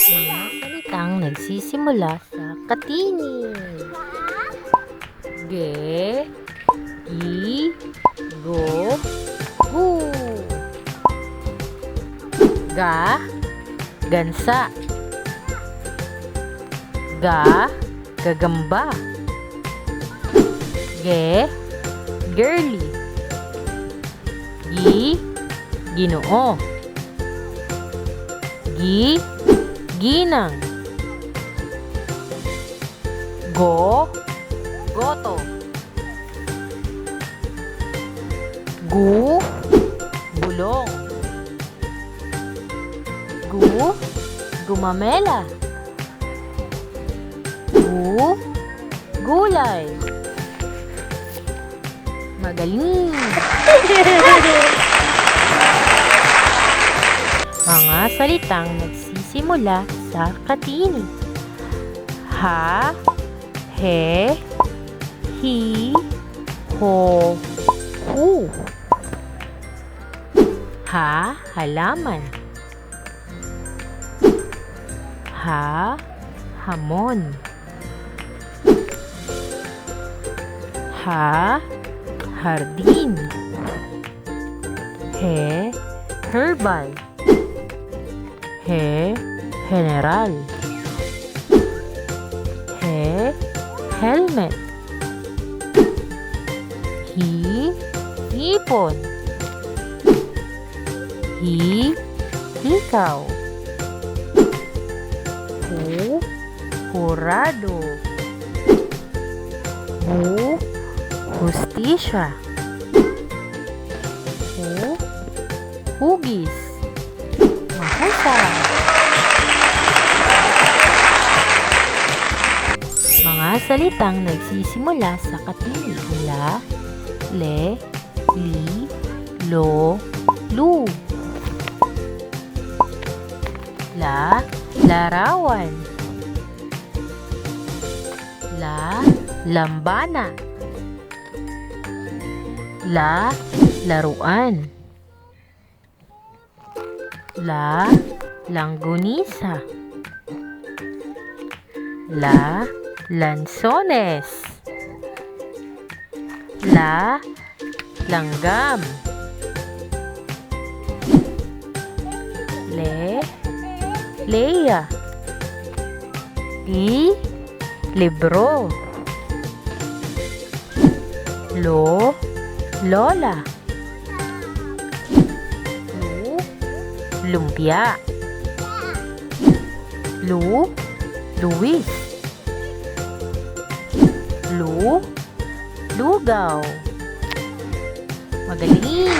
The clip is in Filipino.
Mga salitang nagsisimula sa Katinig. Ge, gi, go, gu. Ga, gansa. Ga, gagamba. Ge, girly. Gi, ginoo. Gi, ginang. Go, goto. Gu, bulong. Gu, gumamela. Gu, gulay. Magaling! Mga salitang nagsisimula sa Katinig. Ha, he, hi, ho, hu. Ha, halaman. Ha, hamon. Ha, hardin. He, herbal. He, general. He, helmet. Hi, hipon. Hi, ikaw. Hu, hurado. Hu, hustisya. Hu, hugis. Mahusay. Mga salitang nagsisimula sa Katinig. La, le, li, lo, lu. La, larawan. La, lambana. La, laruan. La, langgonisa. La, lansones. La, langgam. Le, leya. I, libro. Lo, lola. Lu, lumpia. Lu, Luis. Lu, lugaw. Magaling!